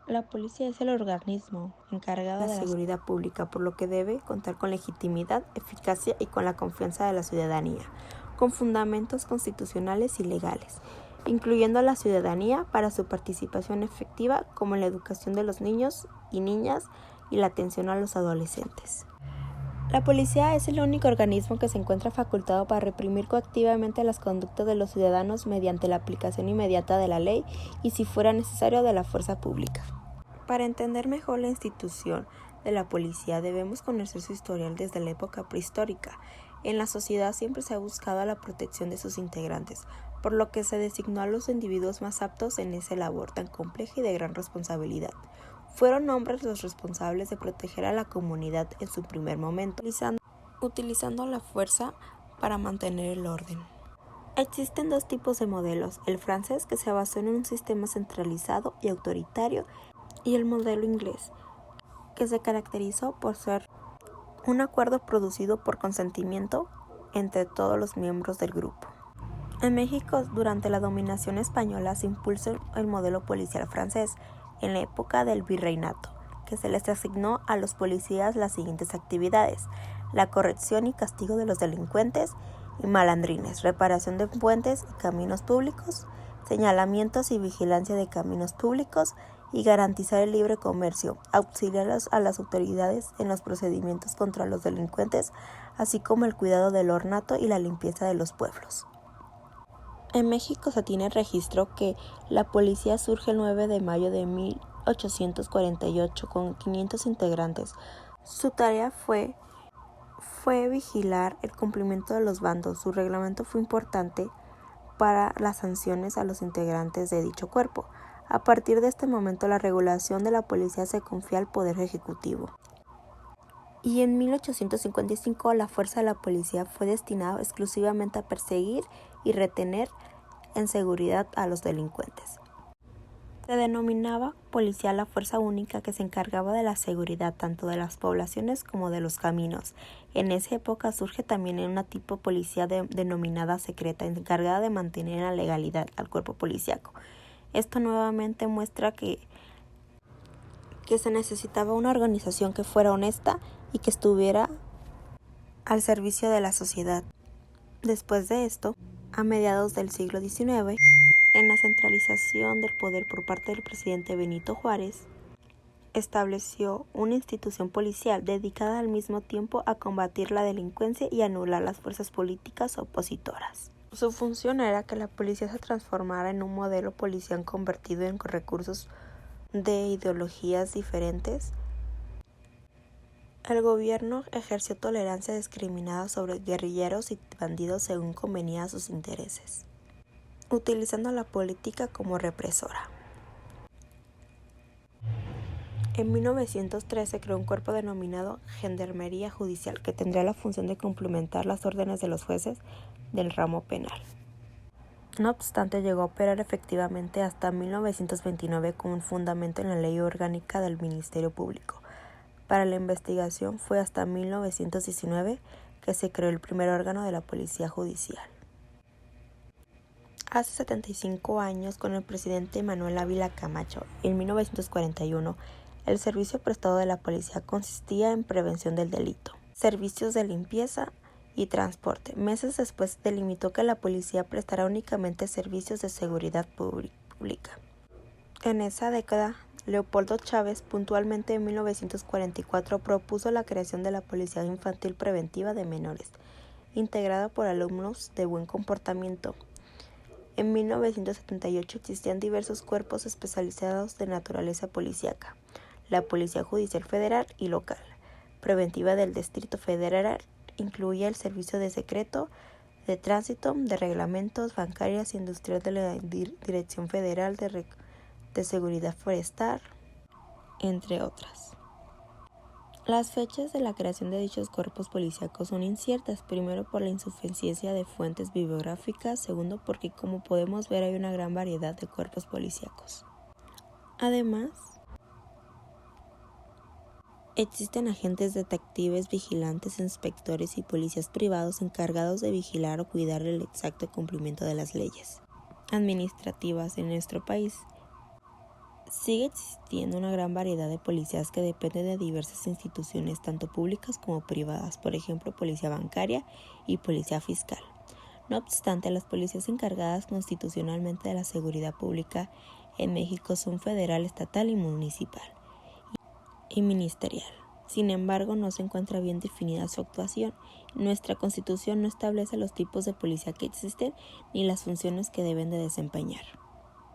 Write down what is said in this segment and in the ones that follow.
La policía es el organismo encargado La de la seguridad pública, por lo que debe contar con legitimidad, eficacia y con la confianza de la ciudadanía, con fundamentos constitucionales y legales, incluyendo a la ciudadanía para su participación efectiva como en la educación de los niños y niñas y la atención a los adolescentes. La policía es el único organismo que se encuentra facultado para reprimir coactivamente las conductas de los ciudadanos mediante la aplicación inmediata de la ley y, si fuera necesario, de la fuerza pública. Para entender mejor la institución de la policía debemos conocer su historial desde la época prehistórica. En la sociedad siempre se ha buscado la protección de sus integrantes, por lo que se designó a los individuos más aptos en esa labor tan compleja y de gran responsabilidad. Fueron hombres los responsables de proteger a la comunidad en su primer momento, utilizando la fuerza para mantener el orden. Existen dos tipos de modelos: el francés, que se basó en un sistema centralizado y autoritario, y el modelo inglés, que se caracterizó por ser un acuerdo producido por consentimiento entre todos los miembros del grupo. En México, durante la dominación española, se impulsó el modelo policial francés en la época del virreinato, que se les asignó a los policías las siguientes actividades: la corrección y castigo de los delincuentes y malandrines, reparación de puentes y caminos públicos, señalamientos y vigilancia de caminos públicos, y garantizar el libre comercio, auxiliar a las autoridades en los procedimientos contra los delincuentes, así como el cuidado del ornato y la limpieza de los pueblos. En México se tiene registro que la policía surge el 9 de mayo de 1848 con 500 integrantes. Su tarea fue vigilar el cumplimiento de los bandos. Su reglamento fue importante para las sanciones a los integrantes de dicho cuerpo. A partir de este momento, la regulación de la policía se confía al Poder Ejecutivo. Y en 1855 la fuerza de la policía fue destinada exclusivamente a perseguir y retener en seguridad a los delincuentes. Se denominaba policía la fuerza única que se encargaba de la seguridad tanto de las poblaciones como de los caminos. En esa época surge también una tipo policía denominada secreta, encargada de mantener la legalidad al cuerpo policíaco. Esto nuevamente muestra que se necesitaba una organización que fuera honesta y que estuviera al servicio de la sociedad. Después de esto, a mediados del siglo XIX, en la centralización del poder por parte del presidente Benito Juárez, estableció una institución policial dedicada al mismo tiempo a combatir la delincuencia y anular las fuerzas políticas opositoras. Su función era que la policía se transformara en un modelo policial convertido en recursos de ideologías diferentes. El gobierno ejerció tolerancia discriminada sobre guerrilleros y bandidos según convenía a sus intereses, utilizando la política como represora. En 1903 se creó un cuerpo denominado Gendarmería Judicial, que tendría la función de complementar las órdenes de los jueces del ramo penal. No obstante, llegó a operar efectivamente hasta 1929 con un fundamento en la Ley Orgánica del Ministerio Público. Para la investigación fue hasta 1919 que se creó el primer órgano de la Policía Judicial. Hace 75 años, con el presidente Manuel Ávila Camacho, en 1941, el servicio prestado de la policía consistía en prevención del delito, servicios de limpieza y transporte. Meses después delimitó que la policía prestara únicamente servicios de seguridad pública. En esa década, Leopoldo Chávez, puntualmente en 1944, propuso la creación de la Policía Infantil Preventiva de Menores, integrada por alumnos de buen comportamiento. En 1978 existían diversos cuerpos especializados de naturaleza policíaca: la Policía Judicial Federal y Local. Preventiva del Distrito Federal incluía el Servicio de Secreto, de Tránsito, de Reglamentos, Bancarias y Industrial de la Dirección Federal de Seguridad Forestal, entre otras. Las fechas de la creación de dichos cuerpos policíacos son inciertas, primero por la insuficiencia de fuentes bibliográficas, segundo porque, como podemos ver, hay una gran variedad de cuerpos policíacos. Además, existen agentes detectives, vigilantes, inspectores y policías privados encargados de vigilar o cuidar el exacto cumplimiento de las leyes administrativas en nuestro país. Sigue existiendo una gran variedad de policías que dependen de diversas instituciones, tanto públicas como privadas, por ejemplo, policía bancaria y policía fiscal. No obstante, las policías encargadas constitucionalmente de la seguridad pública en México son federal, estatal y municipal y ministerial. Sin embargo, no se encuentra bien definida su actuación. Nuestra Constitución no establece los tipos de policía que existen ni las funciones que deben de desempeñar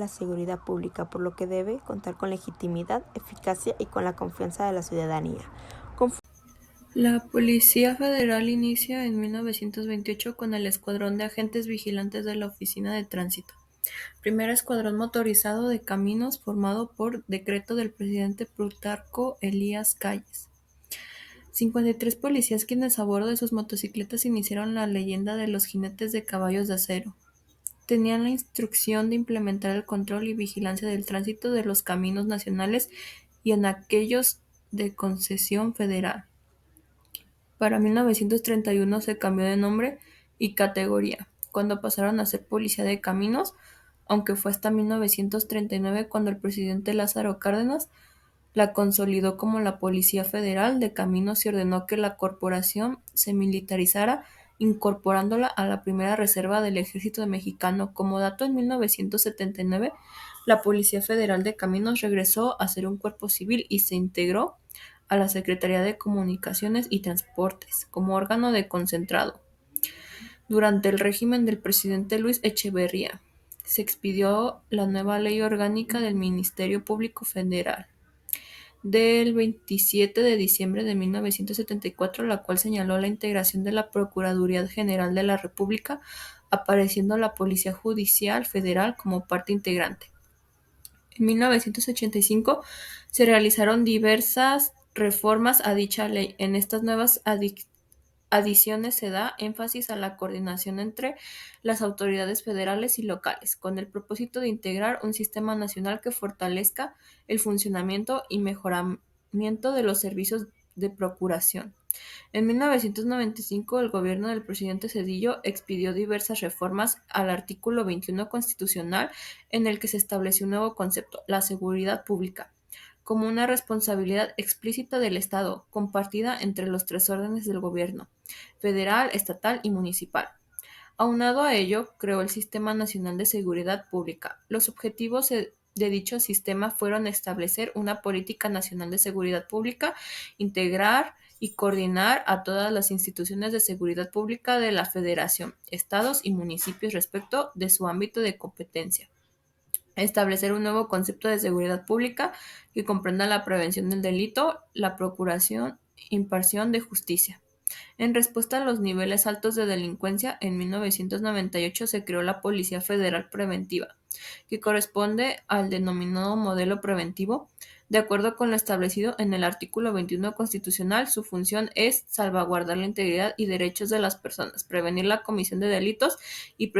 la seguridad pública, por lo que debe contar con legitimidad, eficacia y con la confianza de la ciudadanía. La Policía Federal inicia en 1928 con el Escuadrón de Agentes Vigilantes de la Oficina de Tránsito, primer escuadrón motorizado de caminos formado por decreto del presidente Plutarco Elías Calles. 53 policías quienes a bordo de sus motocicletas iniciaron la leyenda de los jinetes de caballos de acero. Tenían la instrucción de implementar el control y vigilancia del tránsito de los caminos nacionales y en aquellos de concesión federal. Para 1931 se cambió de nombre y categoría, cuando pasaron a ser Policía de Caminos, aunque fue hasta 1939 cuando el presidente Lázaro Cárdenas la consolidó como la Policía Federal de Caminos y ordenó que la corporación se militarizara, incorporándola a la primera reserva del Ejército Mexicano. Como dato, en 1979, la Policía Federal de Caminos regresó a ser un cuerpo civil y se integró a la Secretaría de Comunicaciones y Transportes como órgano desconcentrado. Durante el régimen del presidente Luis Echeverría, se expidió la nueva Ley Orgánica del Ministerio Público Federal del 27 de diciembre de 1974, la cual señaló la integración de la Procuraduría General de la República, apareciendo la Policía Judicial Federal como parte integrante. En 1985 se realizaron diversas reformas a dicha ley. En estas nuevas adiciones se da énfasis a la coordinación entre las autoridades federales y locales, con el propósito de integrar un sistema nacional que fortalezca el funcionamiento y mejoramiento de los servicios de procuración. En 1995, el gobierno del presidente Zedillo expidió diversas reformas al artículo 21 constitucional, en el que se estableció un nuevo concepto, la seguridad pública, como una responsabilidad explícita del Estado, compartida entre los tres órdenes del gobierno: federal, estatal y municipal. Aunado a ello, creó el Sistema Nacional de Seguridad Pública. Los objetivos de dicho sistema fueron establecer una política nacional de seguridad pública, integrar y coordinar a todas las instituciones de seguridad pública de la Federación, estados y municipios respecto de su ámbito de competencia. Establecer un nuevo concepto de seguridad pública que comprenda la prevención del delito, la procuración e impartición de justicia. En respuesta a los niveles altos de delincuencia, en 1998 se creó la Policía Federal Preventiva, que corresponde al denominado modelo preventivo. De acuerdo con lo establecido en el artículo 21 constitucional, su función es salvaguardar la integridad y derechos de las personas, prevenir la comisión de delitos y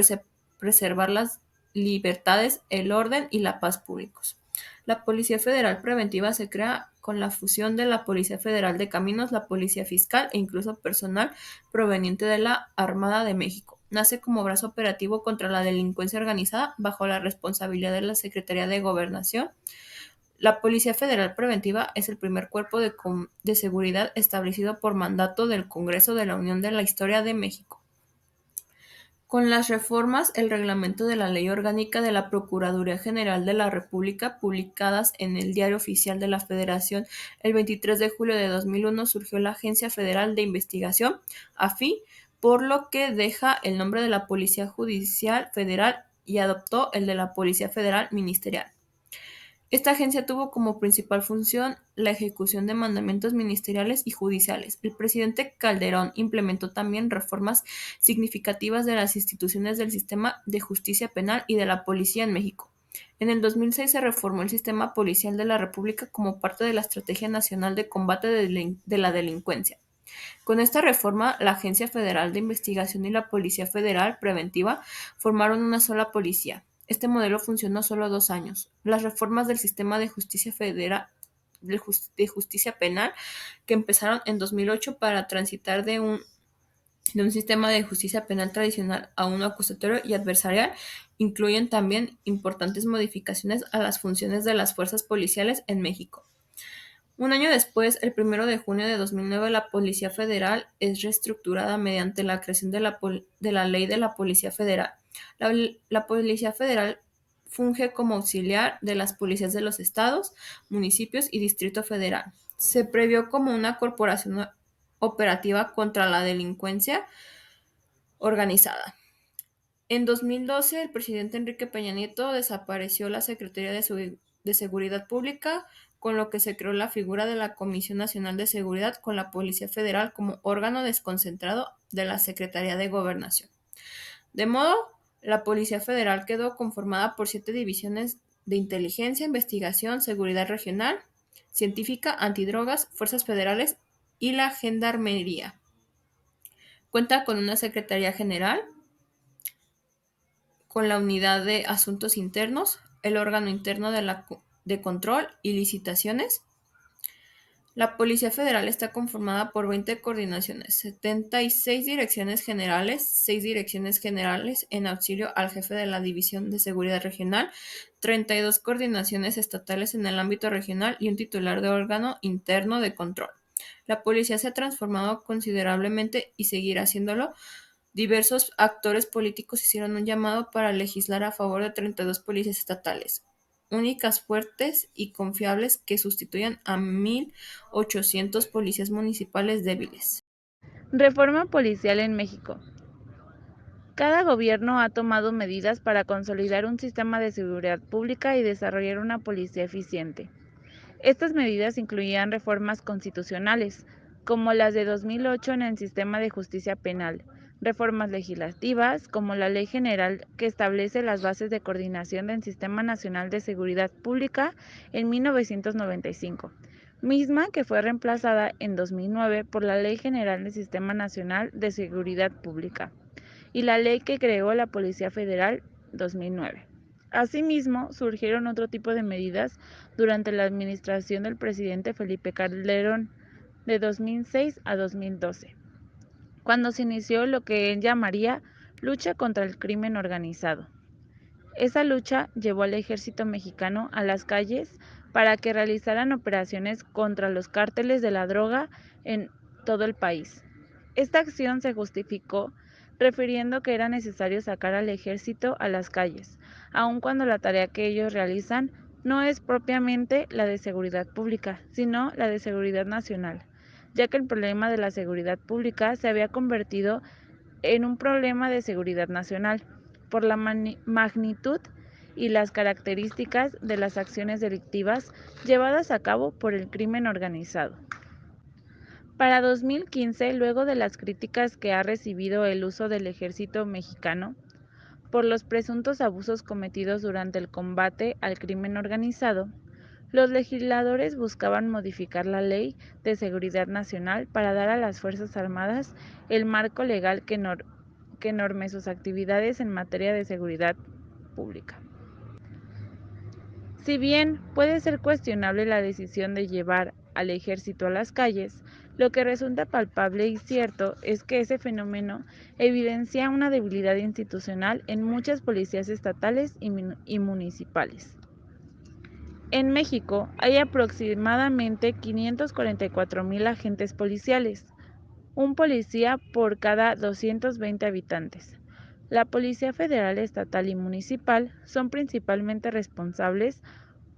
preservar las libertades, el orden y la paz públicos. La Policía Federal Preventiva se crea con la fusión de la Policía Federal de Caminos, la Policía Fiscal e incluso personal proveniente de la Armada de México. Nace como brazo operativo contra la delincuencia organizada bajo la responsabilidad de la Secretaría de Gobernación. La Policía Federal Preventiva es el primer cuerpo de seguridad establecido por mandato del Congreso de la Unión de la historia de México. Con las reformas el reglamento de la Ley Orgánica de la Procuraduría General de la República, publicadas en el Diario Oficial de la Federación el 23 de julio de 2001, surgió la Agencia Federal de Investigación, AFI, por lo que deja el nombre de la Policía Judicial Federal y adoptó el de la Policía Federal Ministerial. Esta agencia tuvo como principal función la ejecución de mandamientos ministeriales y judiciales. El presidente Calderón implementó también reformas significativas de las instituciones del sistema de justicia penal y de la policía en México. En el 2006 se reformó el sistema policial de la República como parte de la Estrategia Nacional de Combate de la Delincuencia. Con esta reforma, la Agencia Federal de Investigación y la Policía Federal Preventiva formaron una sola policía. Este modelo funcionó solo 2 años. Las reformas del sistema de justicia federal de justicia penal, que empezaron en 2008 para transitar de un de un sistema de justicia penal tradicional a uno acusatorio y adversarial, incluyen también importantes modificaciones a las funciones de las fuerzas policiales en México. Un año después, el 1 de junio de 2009, la Policía Federal es reestructurada mediante la creación de la Ley de la Policía Federal. La Policía Federal funge como auxiliar de las policías de los estados, municipios y Distrito Federal. Se previó como una corporación operativa contra la delincuencia organizada. En 2012, el presidente Enrique Peña Nieto desapareció la Secretaría de Seguridad Pública, con lo que se creó la figura de la Comisión Nacional de Seguridad con la Policía Federal como órgano desconcentrado de la Secretaría de Gobernación. De modo, la Policía Federal quedó conformada por 7 divisiones de inteligencia, investigación, seguridad regional, científica, antidrogas, fuerzas federales y la gendarmería. Cuenta con una Secretaría General, con la Unidad de Asuntos Internos, el órgano interno de control y licitaciones. La Policía Federal está conformada por 20 coordinaciones, 76 direcciones generales, 6 direcciones generales en auxilio al jefe de la División de Seguridad Regional, 32 coordinaciones estatales en el ámbito regional y un titular de órgano interno de control. La policía se ha transformado considerablemente y seguirá haciéndolo. Diversos actores políticos hicieron un llamado para legislar a favor de 32 policías estatales, únicas, fuertes y confiables, que sustituyan a 1,800 policías municipales débiles. Reforma policial en México. Cada gobierno ha tomado medidas para consolidar un sistema de seguridad pública y desarrollar una policía eficiente. Estas medidas incluían reformas constitucionales, como las de 2008 en el sistema de justicia penal, reformas legislativas, como la Ley General que establece las bases de coordinación del Sistema Nacional de Seguridad Pública en 1995, misma que fue reemplazada en 2009 por la Ley General del Sistema Nacional de Seguridad Pública y la ley que creó la Policía Federal 2009. Asimismo, surgieron otro tipo de medidas durante la administración del presidente Felipe Calderón de 2006 a 2012, cuando se inició lo que él llamaría lucha contra el crimen organizado. Esa lucha llevó al ejército mexicano a las calles para que realizaran operaciones contra los cárteles de la droga en todo el país. Esta acción se justificó refiriendo que era necesario sacar al ejército a las calles, aun cuando la tarea que ellos realizan no es propiamente la de seguridad pública, sino la de seguridad nacional, ya que el problema de la seguridad pública se había convertido en un problema de seguridad nacional, por la magnitud y las características de las acciones delictivas llevadas a cabo por el crimen organizado. Para 2015, luego de las críticas que ha recibido el uso del ejército mexicano por los presuntos abusos cometidos durante el combate al crimen organizado, los legisladores buscaban modificar la Ley de Seguridad Nacional para dar a las Fuerzas Armadas el marco legal que norme sus actividades en materia de seguridad pública. Si bien puede ser cuestionable la decisión de llevar al ejército a las calles, lo que resulta palpable y cierto es que ese fenómeno evidencia una debilidad institucional en muchas policías estatales y municipales. En México hay aproximadamente 544,000 agentes policiales, un policía por cada 220 habitantes. La Policía Federal, Estatal y Municipal son principalmente responsables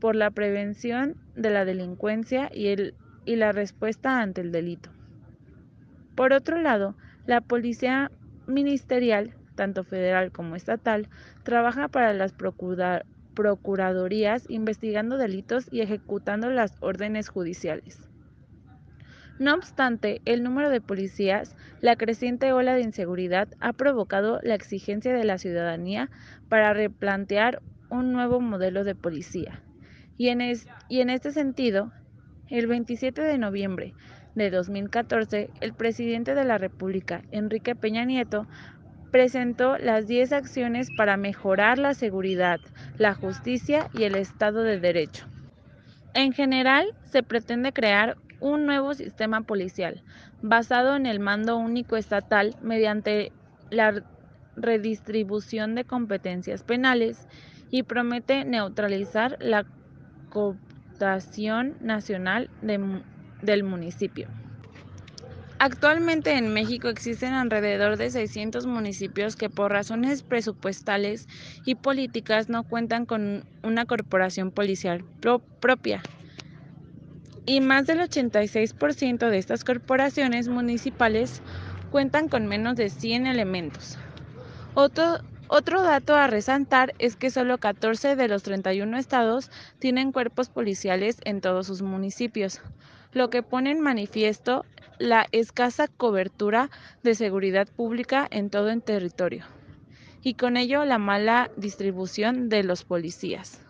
por la prevención de la delincuencia y la respuesta ante el delito. Por otro lado, la Policía Ministerial, tanto federal como estatal, trabaja para las procuradurías investigando delitos y ejecutando las órdenes judiciales. No obstante, el número de policías, la creciente ola de inseguridad ha provocado la exigencia de la ciudadanía para replantear un nuevo modelo de policía. Y en este sentido, el 27 de noviembre de 2014, el presidente de la República, Enrique Peña Nieto, presentó las 10 acciones para mejorar la seguridad, la justicia y el Estado de Derecho. En general, se pretende crear un nuevo sistema policial, basado en el mando único estatal mediante la redistribución de competencias penales y promete neutralizar la cooptación nacional del municipio. Actualmente en México existen alrededor de 600 municipios que por razones presupuestales y políticas no cuentan con una corporación policial propia. Y más del 86% de estas corporaciones municipales cuentan con menos de 100 elementos. Otro dato a resaltar es que solo 14 de los 31 estados tienen cuerpos policiales en todos sus municipios, lo que pone en manifiesto la escasa cobertura de seguridad pública en todo el territorio, y con ello la mala distribución de los policías.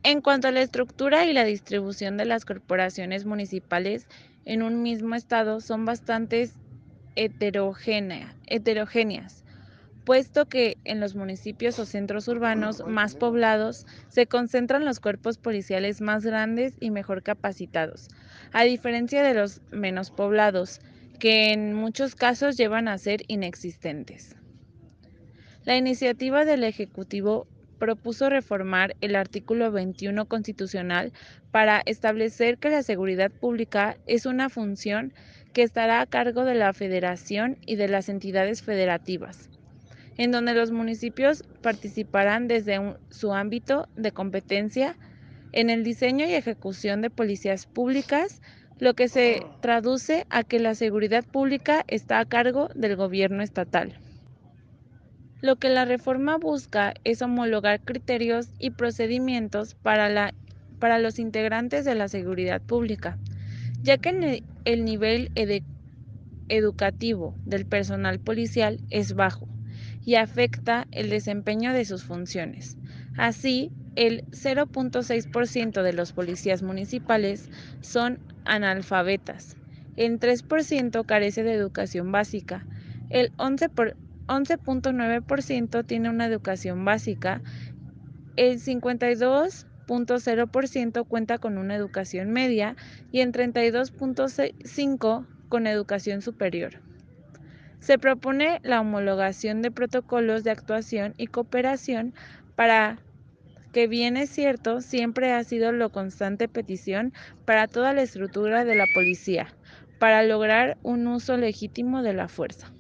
En cuanto a la estructura y la distribución de las corporaciones municipales en un mismo estado, son bastante heterogéneas, puesto que en los municipios o centros urbanos más poblados se concentran los cuerpos policiales más grandes y mejor capacitados, a diferencia de los menos poblados, que en muchos casos llevan a ser inexistentes. La iniciativa del Ejecutivo propuso reformar el artículo 21 constitucional para establecer que la seguridad pública es una función que estará a cargo de la Federación y de las entidades federativas, en donde los municipios participarán desde su ámbito de competencia en el diseño y ejecución de policías públicas, lo que se traduce a que la seguridad pública está a cargo del gobierno estatal. Lo que la reforma busca es homologar criterios y procedimientos para los integrantes de la seguridad pública, ya que el nivel educativo del personal policial es bajo y afecta el desempeño de sus funciones. Así, el 0.6% de los policías municipales son analfabetas, el 3% carece de educación básica, el 11.9% tiene una educación básica, el 52.0% cuenta con una educación media y el 32.5% con educación superior. Se propone la homologación de protocolos de actuación y cooperación para que, bien es cierto, siempre ha sido la constante petición para toda la estructura de la policía, para lograr un uso legítimo de la fuerza.